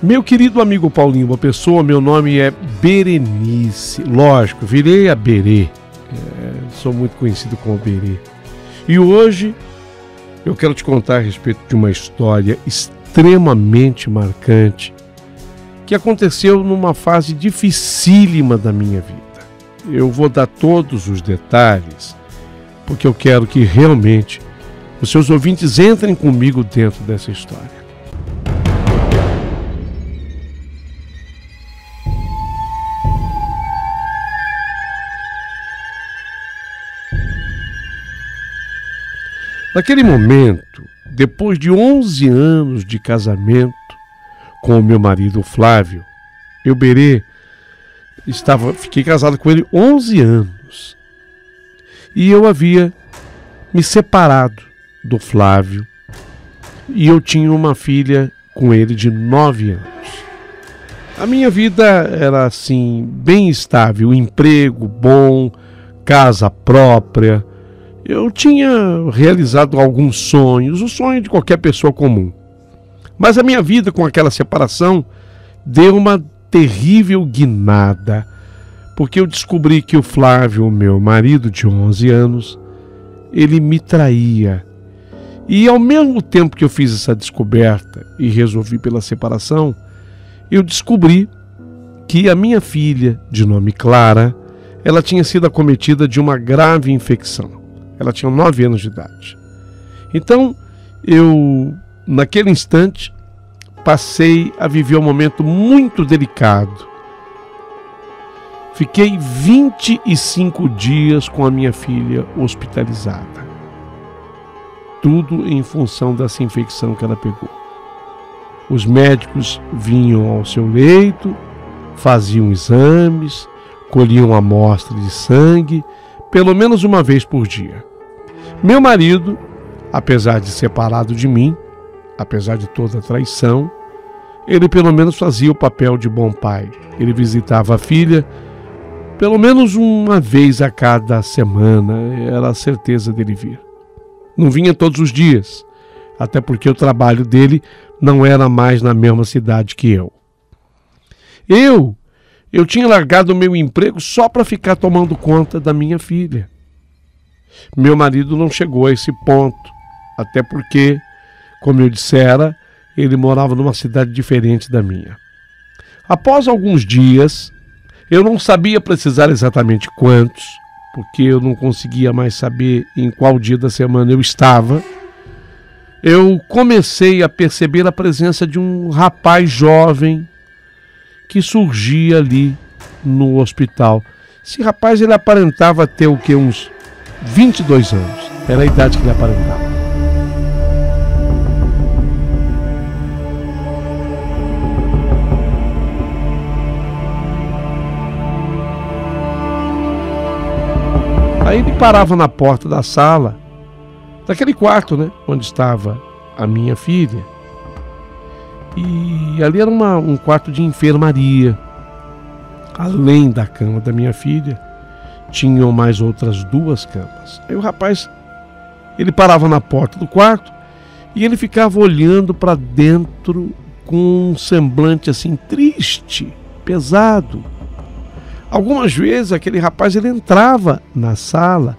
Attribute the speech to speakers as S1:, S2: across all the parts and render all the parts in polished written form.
S1: Meu querido amigo Paulinho, uma pessoa, meu nome é Berenice. Lógico, virei a Berê. Sou muito conhecido como Berê. E hoje eu quero te contar a respeito de uma história extremamente marcante que aconteceu numa fase dificílima da minha vida. Eu vou dar todos os detalhes porque eu quero que realmente os seus ouvintes entrem comigo dentro dessa história. Naquele momento, depois de 11 anos de casamento com o meu marido Flávio, eu, Berê, fiquei casado com ele 11 anos. E eu havia me separado do Flávio e eu tinha uma filha com ele de 9 anos. A minha vida era assim, bem estável, emprego bom, casa própria. Eu tinha realizado alguns sonhos, o sonho de qualquer pessoa comum. Mas a minha vida com aquela separação deu uma terrível guinada, porque eu descobri que o Flávio, meu marido de 11 anos, ele me traía. E ao mesmo tempo que eu fiz essa descoberta e resolvi pela separação, eu descobri que a minha filha, de nome Clara, ela tinha sido acometida de uma grave infecção. Ela tinha 9 anos de idade. Então, eu, naquele instante, passei a viver um momento muito delicado. Fiquei 25 dias com a minha filha hospitalizada. Tudo em função dessa infecção que ela pegou. Os médicos vinham ao seu leito, faziam exames, colhiam amostras de sangue, pelo menos uma vez por dia. Meu marido, apesar de separado de mim, apesar de toda a traição, ele pelo menos fazia o papel de bom pai. Ele visitava a filha pelo menos uma vez a cada semana, era a certeza dele vir. Não vinha todos os dias, até porque o trabalho dele não era mais na mesma cidade que eu. Eu tinha largado o meu emprego só para ficar tomando conta da minha filha. Meu marido não chegou a esse ponto, até porque, como eu dissera, ele morava numa cidade diferente da minha. Após alguns dias, eu não sabia precisar exatamente quantos, porque eu não conseguia mais saber em qual dia da semana eu estava, eu comecei a perceber a presença de um rapaz jovem que surgia ali no hospital. Esse rapaz, ele aparentava ter o quê? Uns 22 anos. Era a idade que ele aparentava. Aí ele parava na porta da sala, daquele quarto, né, onde estava a minha filha. E ali era um quarto de enfermaria. Além da cama da minha filha, tinham mais outras 2 camas. Aí o rapaz, ele parava na porta do quarto e ele ficava olhando para dentro com um semblante assim triste, pesado. Algumas vezes aquele rapaz, ele entrava na sala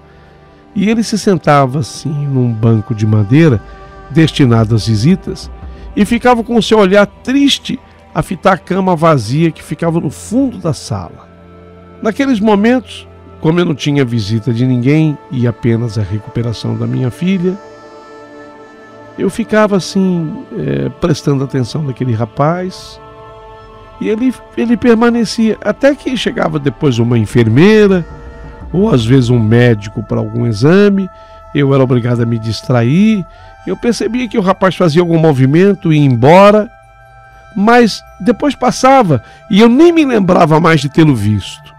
S1: e ele se sentava assim num banco de madeira destinado às visitas e ficava com o seu olhar triste a fitar a cama vazia que ficava no fundo da sala. Naqueles momentos, como eu não tinha visita de ninguém e apenas a recuperação da minha filha, eu ficava assim, prestando atenção naquele rapaz, e ele permanecia, até que chegava depois uma enfermeira, ou às vezes um médico para algum exame. Eu era obrigado a me distrair, eu percebia que o rapaz fazia algum movimento e ia embora, mas depois passava e eu nem me lembrava mais de tê-lo visto.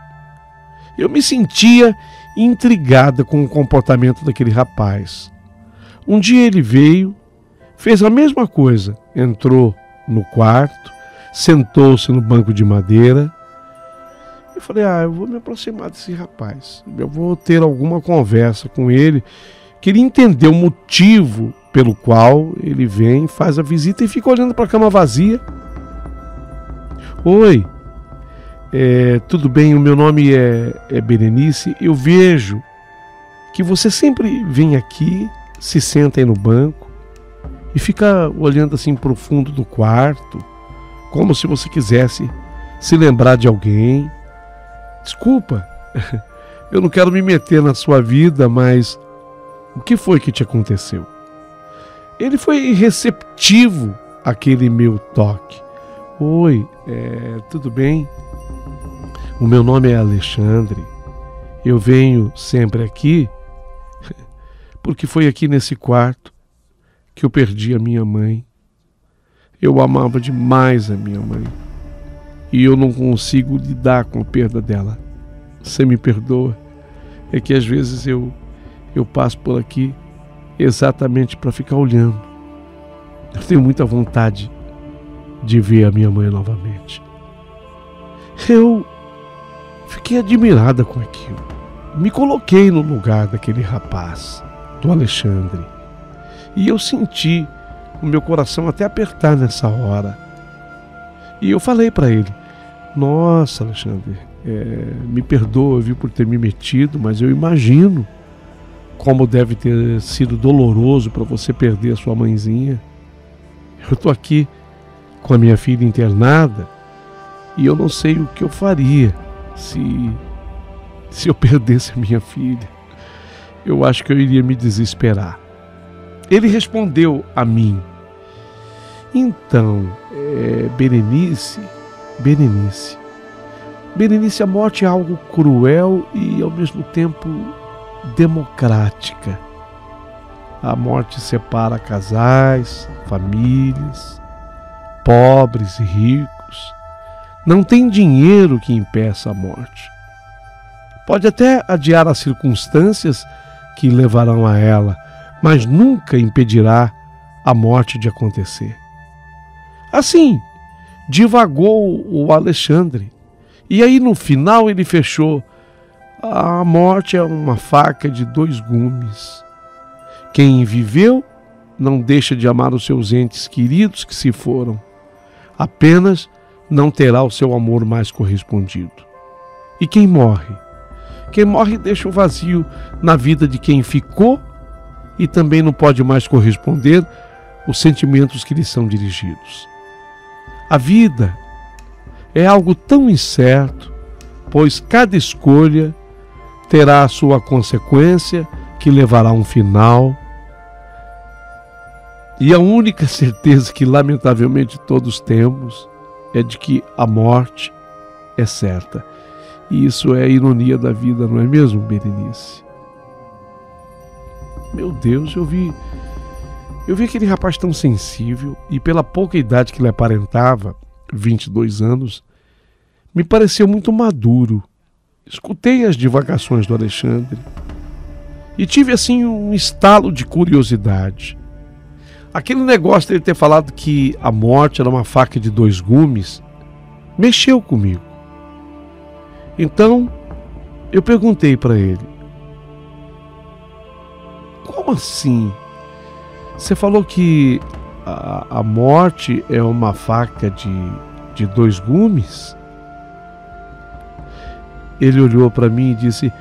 S1: Eu me sentia intrigada com o comportamento daquele rapaz. Um dia ele veio, fez a mesma coisa, entrou no quarto, sentou-se no banco de madeira. Eu falei, eu vou me aproximar desse rapaz, eu vou ter alguma conversa com ele. Queria entender o motivo pelo qual ele vem, faz a visita e fica olhando para a cama vazia. Oi, tudo bem? O meu nome é Berenice. Eu vejo que você sempre vem aqui, se senta aí no banco e fica olhando assim para o fundo do quarto, como se você quisesse se lembrar de alguém. Desculpa, eu não quero me meter na sua vida, mas o que foi que te aconteceu? Ele foi receptivo àquele meu toque. Oi, tudo bem? O meu nome é Alexandre. Eu venho sempre aqui porque foi aqui nesse quarto que eu perdi a minha mãe. Eu amava demais a minha mãe e eu não consigo lidar com a perda dela. Você me perdoa? É que às vezes eu passo por aqui exatamente para ficar olhando. Eu tenho muita vontade de ver a minha mãe novamente. Eu fiquei admirada com aquilo. Me coloquei no lugar daquele rapaz, do Alexandre, e eu senti o meu coração até apertar nessa hora. E eu falei para ele: nossa, Alexandre, me perdoa, viu, por ter me metido, mas eu imagino como deve ter sido doloroso para você perder a sua mãezinha. Eu estou aqui com a minha filha internada e eu não sei o que eu faria se eu perdesse a minha filha. Eu acho que eu iria me desesperar. Ele respondeu a mim: então, Berenice, a morte é algo cruel e ao mesmo tempo democrática. A morte separa casais, famílias, pobres e ricos. Não tem dinheiro que impeça a morte. Pode até adiar as circunstâncias que levarão a ela, mas nunca impedirá a morte de acontecer. Assim, divagou o Alexandre. E aí no final ele fechou: a morte é uma faca de dois gumes. Quem viveu não deixa de amar os seus entes queridos que se foram. Apenas não terá o seu amor mais correspondido. E quem morre? Quem morre deixa um vazio na vida de quem ficou e também não pode mais corresponder os sentimentos que lhe são dirigidos. A vida é algo tão incerto, pois cada escolha terá a sua consequência que levará a um final. E a única certeza que lamentavelmente todos temos é de que a morte é certa. E isso é a ironia da vida, não é mesmo, Berenice? Meu Deus, eu vi aquele rapaz tão sensível e pela pouca idade que ele aparentava, 22 anos, me pareceu muito maduro. Escutei as divagações do Alexandre e tive assim um estalo de curiosidade. Aquele negócio dele ter falado que a morte era uma faca de dois gumes mexeu comigo. Então eu perguntei para ele: como assim? Você falou que a morte é uma faca de dois gumes? Ele olhou para mim e disse: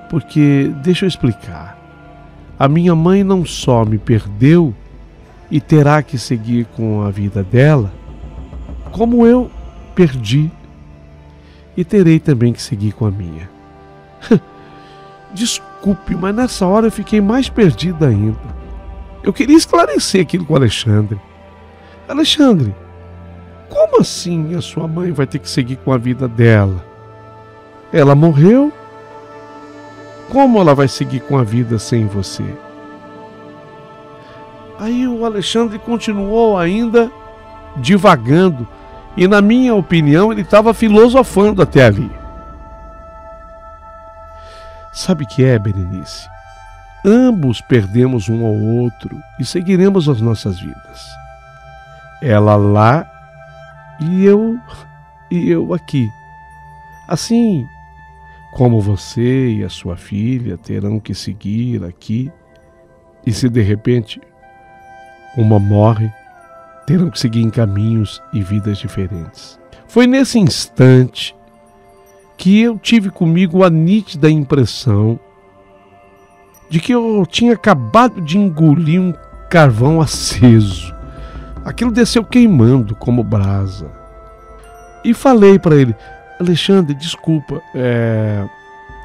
S1: porque deixa eu explicar. A minha mãe não só me perdeu e terá que seguir com a vida dela, como eu perdi e terei também que seguir com a minha. Desculpe, mas nessa hora eu fiquei mais perdida ainda. Eu queria esclarecer aquilo com o Alexandre. Alexandre, como assim a sua mãe vai ter que seguir com a vida dela? Ela morreu? Como ela vai seguir com a vida sem você? Aí o Alexandre continuou ainda divagando e, na minha opinião, ele estava filosofando até ali. Sabe o que é, Berenice? Ambos perdemos um ao outro e seguiremos as nossas vidas. Ela lá e eu aqui. Assim como você e a sua filha terão que seguir aqui, e se de repente uma morre, terão que seguir em caminhos e vidas diferentes. Foi nesse instante que eu tive comigo a nítida impressão de que eu tinha acabado de engolir um carvão aceso. Aquilo desceu queimando como brasa. E falei para ele: Alexandre, desculpa,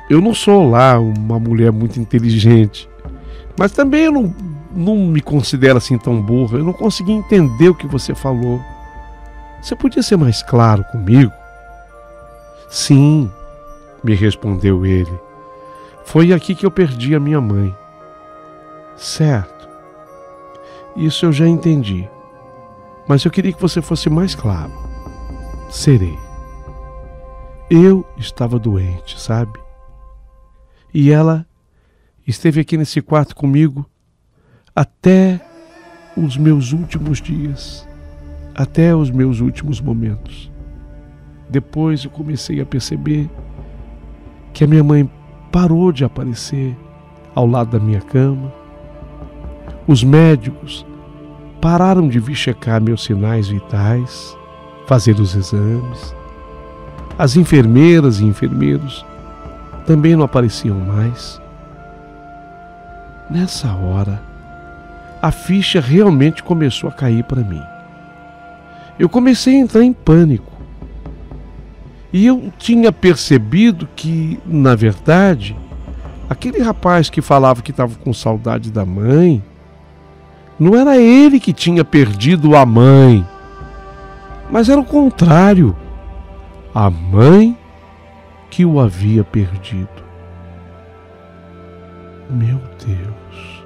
S1: eu não sou lá uma mulher muito inteligente, mas também eu não me considero assim tão burra. Eu não consegui entender o que você falou. Você podia ser mais claro comigo? Sim, me respondeu ele. Foi aqui que eu perdi a minha mãe. Certo. Isso eu já entendi. Mas eu queria que você fosse mais claro. Serei. Eu estava doente, sabe? E ela esteve aqui nesse quarto comigo até os meus últimos dias, até os meus últimos momentos. Depois eu comecei a perceber que a minha mãe parou de aparecer ao lado da minha cama. Os médicos pararam de vir checar meus sinais vitais, fazer os exames. As enfermeiras e enfermeiros também não apareciam mais. Nessa hora, a ficha realmente começou a cair para mim. Eu comecei a entrar em pânico. E eu tinha percebido que, na verdade, aquele rapaz que falava que estava com saudade da mãe, não era ele que tinha perdido a mãe, mas era o contrário, a mãe que o havia perdido. Meu Deus.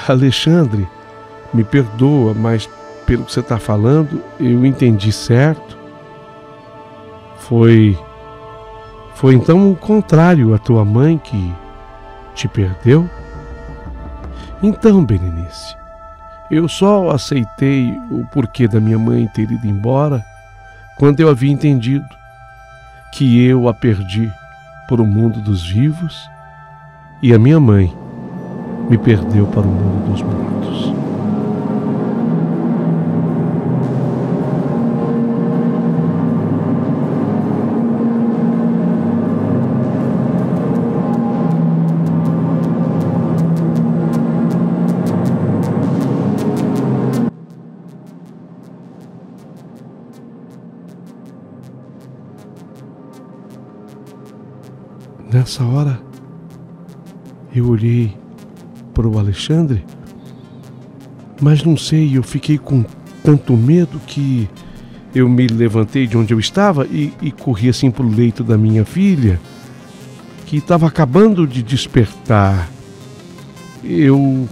S1: Alexandre, me perdoa, mas pelo que você está falando, eu entendi certo. Foi então o contrário, a tua mãe que te perdeu? Então, Berenice, eu só aceitei o porquê da minha mãe ter ido embora quando eu havia entendido que eu a perdi para o mundo dos vivos e a minha mãe me perdeu para o mundo dos mortos. Nessa hora, eu olhei para o Alexandre, mas não sei, eu fiquei com tanto medo que eu me levantei de onde eu estava e corri assim para o leito da minha filha, que estava acabando de despertar. Eu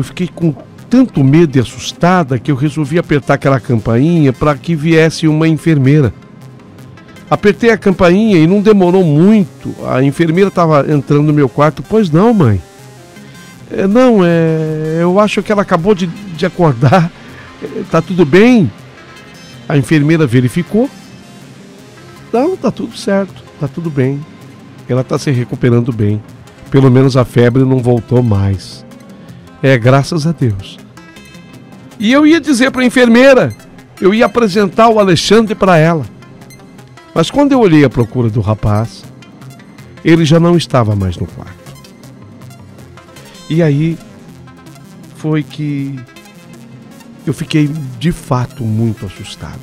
S1: fiquei com tanto medo e assustada que eu resolvi apertar aquela campainha para que viesse uma enfermeira. Apertei a campainha e não demorou muito. A enfermeira estava entrando no meu quarto. Pois não, mãe? Eu acho que ela acabou de acordar. Tá tudo bem? A enfermeira verificou. Não, tá tudo certo. Tá tudo bem. Ela está se recuperando bem. Pelo menos a febre não voltou mais. Graças a Deus. E eu ia dizer para a enfermeira, eu ia apresentar o Alexandre para ela. Mas quando eu olhei à procura do rapaz, ele já não estava mais no quarto. E aí foi que eu fiquei de fato muito assustada.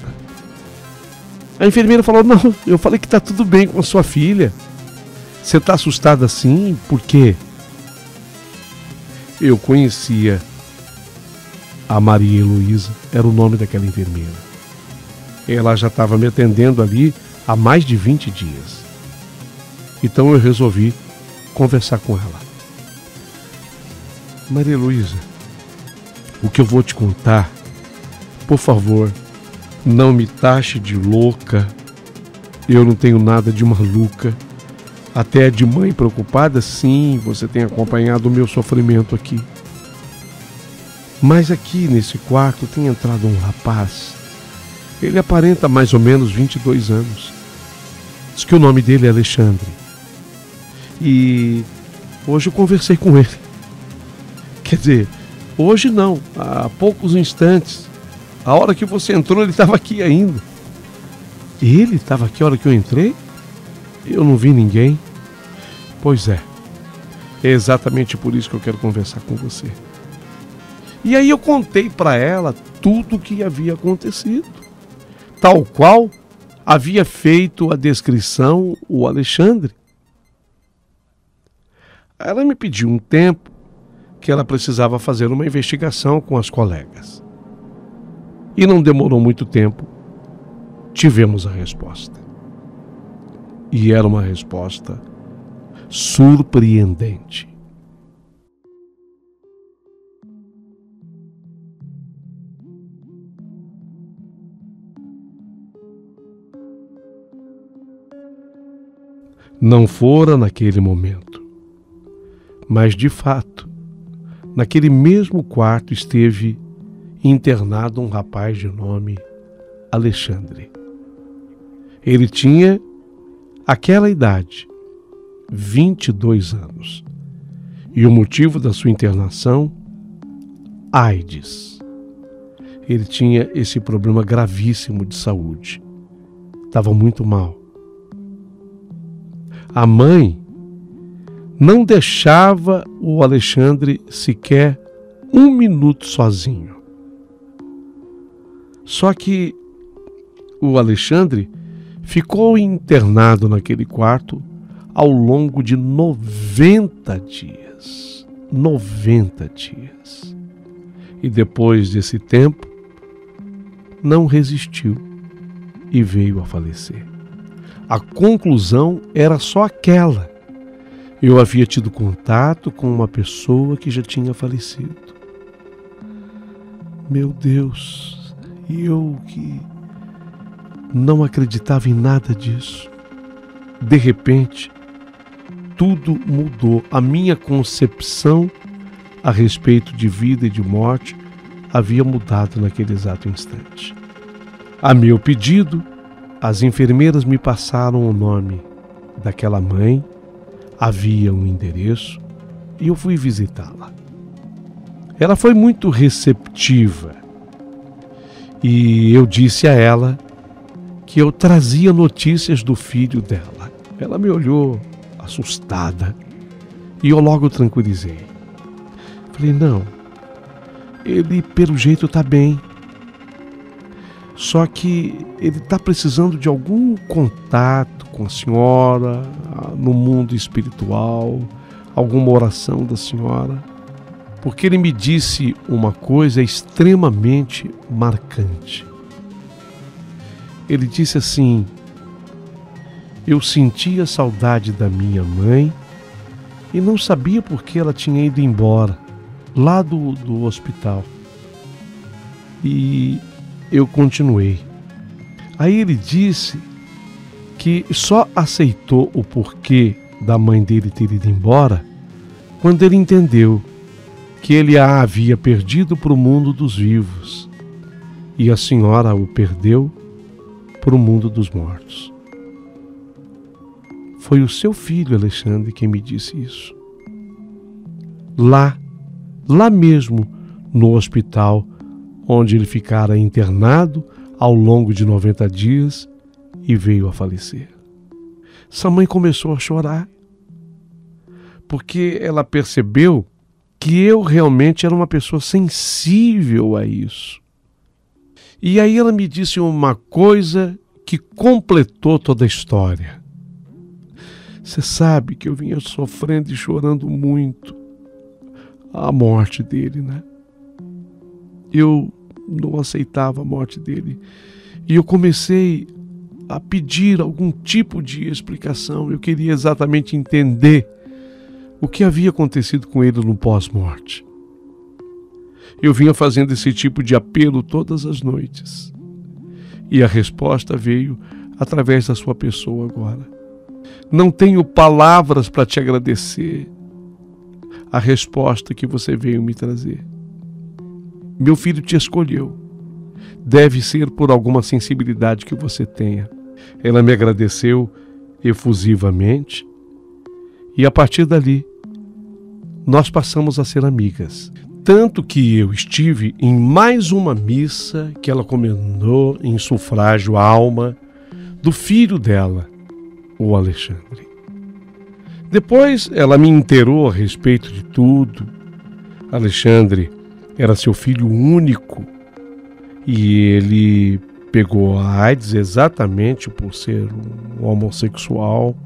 S1: A enfermeira falou: não, eu falei que está tudo bem com a sua filha. Você está assustada assim? Por quê? Eu conhecia a Maria Heloísa, era o nome daquela enfermeira. Ela já estava me atendendo ali há mais de 20 dias. Então eu resolvi conversar com ela. Maria Heloísa, o que eu vou te contar, por favor, não me taxe de louca. Eu não tenho nada de maluca. Até de mãe preocupada, sim, você tem acompanhado o meu sofrimento aqui. Mas aqui nesse quarto tem entrado um rapaz. Ele aparenta mais ou menos 22 anos. Diz que o nome dele é Alexandre. E hoje eu conversei com ele. Quer dizer, hoje não, há poucos instantes. A hora que você entrou, ele estava aqui ainda. Ele estava aqui a hora que eu entrei? Eu não vi ninguém. Pois é. É exatamente por isso que eu quero conversar com você. E aí eu contei para ela tudo o que havia acontecido, tal qual havia feito a descrição o Alexandre. Ela me pediu um tempo que ela precisava fazer uma investigação com as colegas. E não demorou muito tempo, tivemos a resposta. E era uma resposta surpreendente. Não fora naquele momento, mas de fato, naquele mesmo quarto esteve internado um rapaz de nome Alexandre. Ele tinha aquela idade, 22 anos. E o motivo da sua internação? AIDS. Ele tinha esse problema gravíssimo de saúde. Estava muito mal. A mãe não deixava o Alexandre sequer um minuto sozinho. Só que o Alexandre ficou internado naquele quarto ao longo de 90 dias. 90 dias. E depois desse tempo, não resistiu e veio a falecer. A conclusão era só aquela: eu havia tido contato com uma pessoa que já tinha falecido. Meu Deus, eu que não acreditava em nada disso. De repente, tudo mudou. A minha concepção a respeito de vida e de morte havia mudado naquele exato instante. A meu pedido, as enfermeiras me passaram o nome daquela mãe, havia um endereço e eu fui visitá-la. Ela foi muito receptiva e eu disse a ela que eu trazia notícias do filho dela. Ela me olhou assustada e eu logo tranquilizei. Falei, não, ele pelo jeito está bem. Só que ele está precisando de algum contato com a senhora, no mundo espiritual, alguma oração da senhora, porque ele me disse uma coisa extremamente marcante. Ele disse assim: eu sentia saudade da minha mãe e não sabia por que ela tinha ido embora, lá do hospital. E eu continuei. Aí ele disse que só aceitou o porquê da mãe dele ter ido embora quando ele entendeu que ele a havia perdido para o mundo dos vivos e a senhora o perdeu para o mundo dos mortos. Foi o seu filho, Alexandre, quem me disse isso. Lá mesmo no hospital onde ele ficara internado ao longo de 90 dias e veio a falecer. Essa mãe começou a chorar, porque ela percebeu que eu realmente era uma pessoa sensível a isso. E aí ela me disse uma coisa que completou toda a história. Você sabe que eu vinha sofrendo e chorando muito a morte dele, né? Eu não aceitava a morte dele. E eu comecei a pedir algum tipo de explicação. Eu queria exatamente entender o que havia acontecido com ele no pós-morte. Eu vinha fazendo esse tipo de apelo todas as noites. E a resposta veio através da sua pessoa agora. Não tenho palavras para te agradecer a resposta que você veio me trazer. Meu filho te escolheu. Deve ser por alguma sensibilidade que você tenha. Ela me agradeceu efusivamente e a partir dali nós passamos a ser amigas. tanto que eu estive em mais uma missa que ela comendou em sufrágio à alma do filho dela, o Alexandre. Depois ela me inteirou a respeito de tudo. Alexandre era seu filho único e ele pegou a AIDS exatamente por ser um homossexual,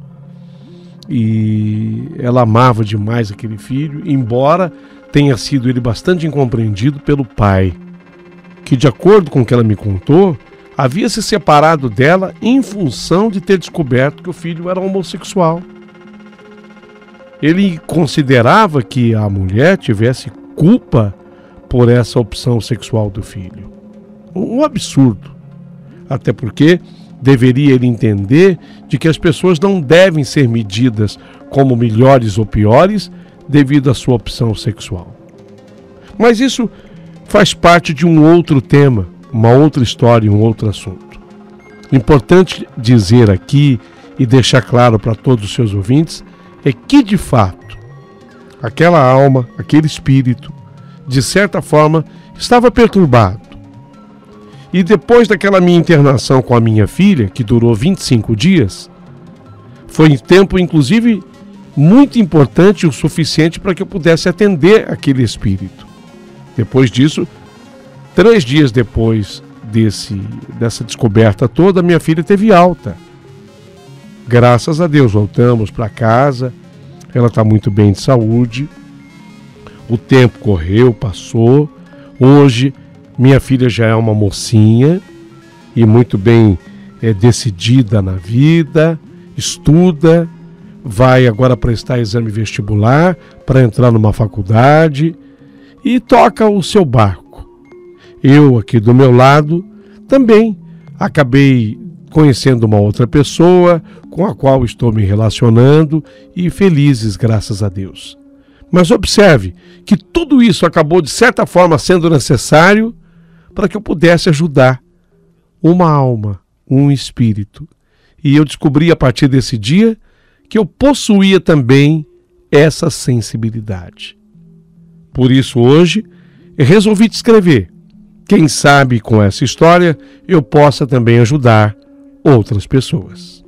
S1: e ela amava demais aquele filho, embora tenha sido ele bastante incompreendido pelo pai, que, de acordo com o que ela me contou, havia se separado dela em função de ter descoberto que o filho era homossexual. Ele considerava que a mulher tivesse culpa por essa opção sexual do filho. Um absurdo. Até porque deveria ele entender de que as pessoas não devem ser medidas como melhores ou piores devido à sua opção sexual. Mas isso faz parte de um outro tema, uma outra história, um outro assunto. Importante dizer aqui e deixar claro para todos os seus ouvintes é que, de fato, aquela alma, aquele espírito, de certa forma, estava perturbado. E depois daquela minha internação com a minha filha, que durou 25 dias, foi um tempo, inclusive, muito importante o suficiente para que eu pudesse atender aquele espírito. Depois disso, 3 dias depois dessa descoberta toda, minha filha teve alta. Graças a Deus, voltamos para casa, ela está muito bem de saúde, o tempo correu, passou, hoje minha filha já é uma mocinha e muito bem decidida na vida, estuda, vai agora prestar exame vestibular para entrar numa faculdade e toca o seu barco. Eu aqui do meu lado também acabei conhecendo uma outra pessoa com a qual estou me relacionando e felizes, graças a Deus. Mas observe que tudo isso acabou de certa forma sendo necessário para que eu pudesse ajudar uma alma, um espírito. E eu descobri a partir desse dia que eu possuía também essa sensibilidade. Por isso hoje eu resolvi te escrever. Quem sabe com essa história eu possa também ajudar outras pessoas.